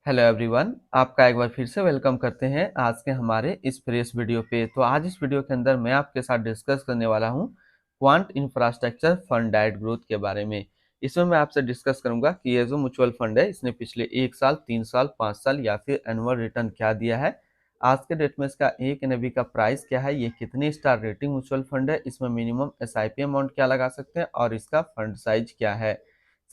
Hello everyone, आपका एक बार फिर से वेलकम करते हैं आज के हमारे इस फ्रेश वीडियो पे। तो आज इस वीडियो के अंदर मैं आपके साथ डिस्कस करने वाला हूं quant infrastructure fund diet growth के बारे में। इसमें मैं आपसे डिस्कस करूंगा कि ये जो म्यूचुअल फंड है इसने पिछले 1 साल, 3 साल, 5 साल या फिर एनुअल रिटर्न क्या दिया है। आज के डेट में इसका एक एनएवी का प्राइस क्या है, ये कितनी स्टार रेटिंग म्यूचुअल फंड है, इसमें मिनिमम एसआईपी अमाउंट क्या लगा सकते हैं और इसका फंड साइज क्या है।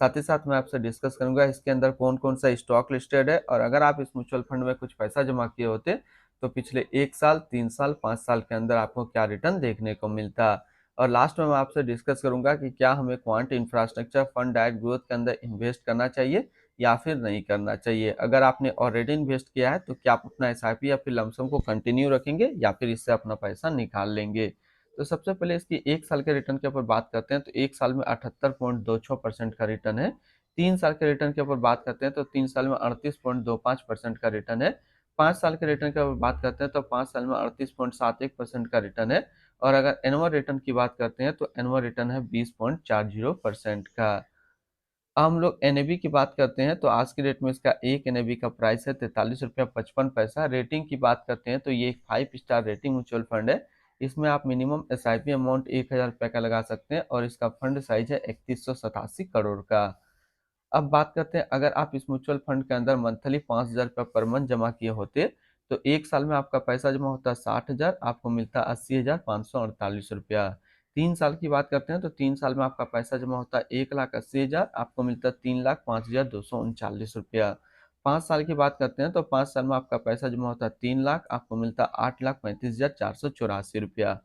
साथ ही साथ मैं आपसे डिस्कस करूंगा इसके अंदर कौन कौन सा स्टॉक लिस्टेड है और अगर आप इस म्यूचुअल फंड में कुछ पैसा जमा किए होते तो पिछले 1 साल, 3 साल, 5 साल के अंदर आपको क्या रिटर्न देखने को मिलता। और लास्ट में मैं आपसे डिस्कस करूंगा कि क्या हमें quant infrastructure fund diet growth के अंदर इन्वेस्ट करना चाहिए या फिर नहीं करना चाहिए। अगर आपने ऑलरेडी इन्वेस्ट किया है तो क्या आप अपना एसआईपी या फिर लमसम को कंटिन्यू रखेंगे या फिर इससे अपना पैसा निकाल लेंगे। तो सबसे पहले इसकी 1 साल के रिटर्न के ऊपर बात करते हैं तो 1 साल में 78.26% का रिटर्न है। 3 साल के रिटर्न के ऊपर बात करते हैं तो 3 साल में 38.25% का रिटर्न है। 5 साल के रिटर्न के ऊपर बात करते हैं तो 5 साल में 38.71% का रिटर्न है। और अगर एनुअल रिटर्न की बात करते हैं तो एनुअल रिटर्न है 20.40% का। अब हम लोग एनएबी की बात करते हैं तो आज की डेट में इसका एक एनएबी का प्राइस है 43 रुपया 55 पैसा। रेटिंग की बात करते हैं तो ये एक 5 स्टार रेटिंग म्यूचुअल फंड है। इसमें आप मिनिमम एसआईपी अमाउंट 1,000 रुपये का लगा सकते हैं और इसका फंड साइज है 3187 करोड़ का। अब बात करते हैं अगर आप इस म्यूचुअल फंड के अंदर मंथली 5,000 रुपये पर मंथ जमा किए होते तो 1 साल में आपका पैसा जमा होता है 60,000, आपको मिलता 80,548 रुपया। 3 साल की बात करते हैं तो 3 साल में आपका पैसा जमा होता है 1,80,000, आपको मिलता है 3,05,239 रुपया। 5 साल की बात करते हैं तो 5 साल में आपका पैसा जमा होता है 3 लाख, आपको मिलता है 8,35,484 रुपया।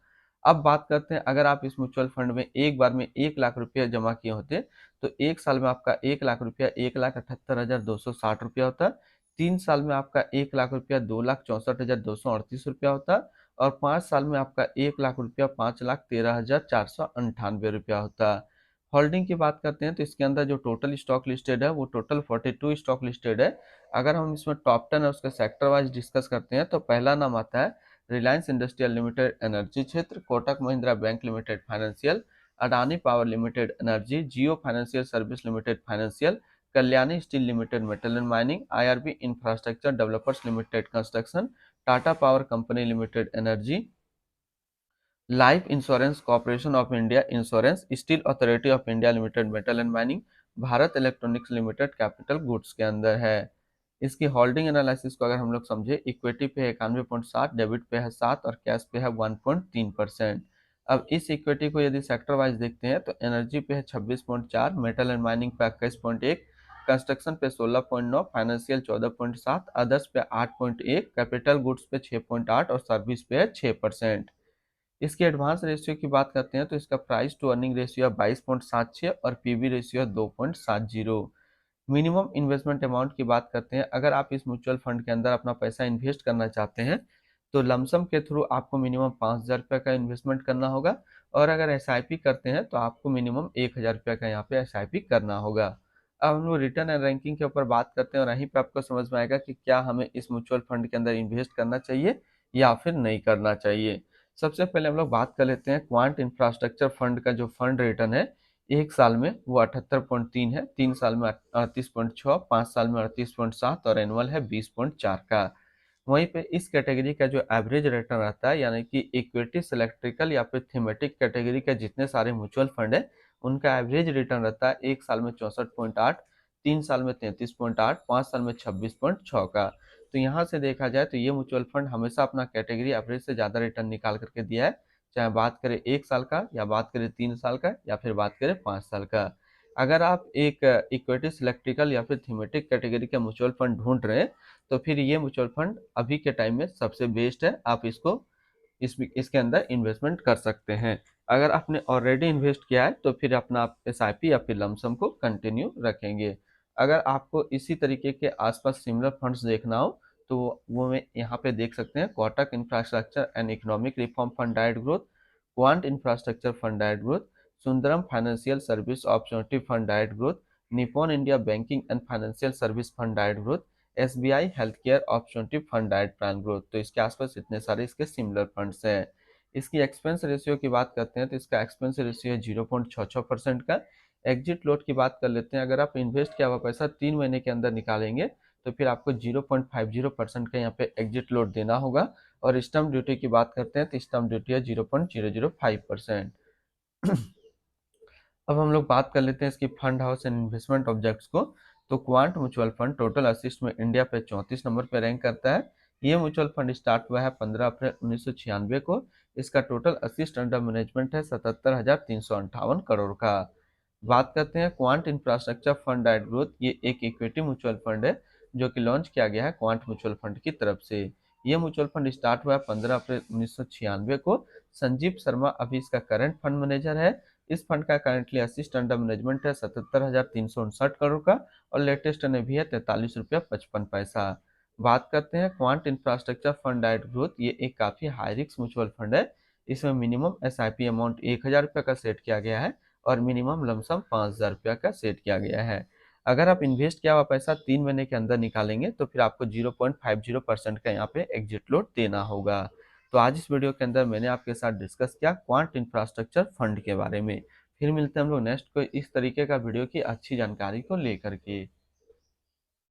अब बात करते हैं अगर आप इस म्यूचुअल फंड में एक बार में 1 लाख रुपया जमा किए होते तो 1 साल में आपका 1 लाख रुपया 1,78,260 रुपया होता है। 3 साल में आपका 1 लाख रुपया 2,64,238 रुपया होता है। और 5 साल में आपका 1 लाख रुपया 5,13,498 रुपया होता है। होल्डिंग की बात करते हैं तो इसके अंदर जो टोटल स्टॉक लिस्टेड है वो टोटल 42 स्टॉक लिस्टेड है। अगर हम इसमें टॉप 10 और उसके सेक्टर वाइज डिस्कस करते हैं तो पहला नाम आता है रिलायंस इंडस्ट्रियल लिमिटेड एनर्जी क्षेत्र, Kotak Mahindra bank limited financial, Adani power limited energy, Jio financial service limited financial, Kalyani steel limited metal and mining, IRB infrastructure developers limited construction, Tata power company limited energy, life insurance corporation of India insurance, steel authority of India limited metal and mining, Bharat electronics limited capital goods के अंदर है। इसकी holding analysis को अगर हम लोग समझे, equity पे है 91.7, डेबिट पे है 7 और कैश पे है 1.3%। अब इस इक्विटी को यदि सेक्टर वाइज देखते हैं तो एनर्जी पे है 26.4, मेटल एंड माइनिंग पे 21.1, कंस्ट्रक्शन पे 16.9, फाइनेंशियल 14.7, अदर्स पे 8.1, कैपिटल गुड्स पे 6.8 और सर्विस पे है 6%। इसकी एडवांस रेशियो की बात करते हैं तो इसका प्राइस टू अर्निंग रेशियो है 22.76 और पीवी रेशियो है 2.70। मिनिमम इन्वेस्टमेंट अमाउंट की बात करते हैं, अगर आप इस म्यूचुअल फंड के अंदर अपना पैसा इन्वेस्ट करना चाहते हैं तो लमसम के थ्रू आपको मिनिमम 5,000 रुपये का इन्वेस्टमेंट करना होगा। और अगर एसआईपी करते हैं तो आपको मिनिमम 1,000 रुपये का यहाँ पे एसआईपी करना होगा। अब हम लोग रिटर्न एंड रैंकिंग के ऊपर बात करते हैं और यहीं पे आपको समझ में आएगा कि क्या हमें इस म्यूचुअल फंड के अंदर इन्वेस्ट करना चाहिए या फिर नहीं करना चाहिए। सबसे पहले हम लोग बात कर लेते हैं क्वांट इंफ्रास्ट्रक्चर फंड का जो फंड रिटर्न है 1 साल में वो 78.3 है, 3 साल में 38.6, 5 साल में 38.7 और एनुअल है 20.4 का। वहीं पे इस कैटेगरी का जो एवरेज रिटर्न रहता है यानी कि इक्विटी सिलेक्ट्रिकल या फिर थीमेटिक कैटेगरी के जितने सारे म्यूचुअल फंड है उनका एवरेज रिटर्न रहता है 1 साल में 64.8, 3 साल में 33.8, 5 साल में 26.6 का। तो यहाँ से देखा जाए तो ये म्यूचुअल फंड हमेशा अपना कैटेगरी एवरेज से ज़्यादा रिटर्न निकाल करके दिया है, चाहे बात करें 1 साल का या बात करें 3 साल का या फिर बात करें 5 साल का। अगर आप एक इक्विटी सिलेक्ट्रिकल या फिर थीमेटिक कैटेगरी का म्यूचुअल फंड ढूंढ रहे हैं तो फिर ये म्यूचुअल फंड अभी के टाइम में सबसे बेस्ट है, आप इसको इसके अंदर इन्वेस्टमेंट कर सकते हैं। अगर आपने ऑलरेडी इन्वेस्ट किया है तो फिर अपना आप एसआईपी या फिर लमसम को कंटिन्यू रखेंगे। अगर आपको इसी तरीके के आसपास सिमिलर फंड्स देखना हो तो वो मैं यहाँ पे देख सकते हैं, Kotak infrastructure and economic reform fund diet growth, quant infrastructure fund diet growth, Sundaram financial service opportunity fund diet growth, Nippon India banking and financial service fund diet growth, SBI health care opportunity fund diet plan growth. तो इसके आसपास इतने सारे इसके similar funds हैं। इसकी expense ratio की बात करते हैं तो इसका एक्सपेंस रेशियो है 0.66% का। एग्जिट लोड की बात कर लेते हैं, अगर आप इन्वेस्ट किया हुआ पैसा 3 महीने के अंदर निकालेंगे तो फिर आपको 0.50% का यहाँ पे एग्जिट लोड देना होगा। और स्टैम्प ड्यूटी की बात करते हैं तो स्टैम्प ड्यूटी है 0.005%। अब हम लोग बात कर लेते हैं इसकी fund house and investment objects को। तो quant mutual fund total assist में इंडिया पे 34 नंबर पे रैंक करता है। ये म्यूचुअल फंड स्टार्ट हुआ है 15 अप्रैल 1996 को। इसका टोटल असिस्ट अंडर मैनेजमेंट है 77,358 करोड़ का। बात करते हैं quant infrastructure fund eight growth. ये एक इक्विटी म्यूचुअल फंड है जो कि लॉन्च किया गया है क्वांट म्यूचुअल फंड की तरफ से। ये म्यूचुअल फंड स्टार्ट हुआ है 15 अप्रैल 1996 को। संजीव शर्मा अभी इसका करंट फंड मैनेजर है। इस फंड का करंटली असिस्ट अंडर मैनेजमेंट है 77,359 करोड़ का। और लेटेस्ट अभी है 43 रुपया 55 पैसा। बात करते हैं quant infrastructure fund eight growth. ये एक काफी हाई रिस्क म्यूचुअल फंड है। इसमें मिनिमम एसआईपी अमाउंट 1,000 रुपये का सेट किया गया है और मिनिमम लमसम 5,000 रुपया का सेट किया गया है। अगर आप इन्वेस्ट किया हुआ पैसा 3 महीने के अंदर निकालेंगे तो फिर आपको 0.50% का यहाँ पे एग्जिट लोड देना होगा। तो आज इस वीडियो के अंदर मैंने आपके साथ डिस्कस किया क्वांट इंफ्रास्ट्रक्चर फंड के बारे में। फिर मिलते हैं हम लोग नेक्स्ट कोई इस तरीके का वीडियो की अच्छी जानकारी को लेकर के।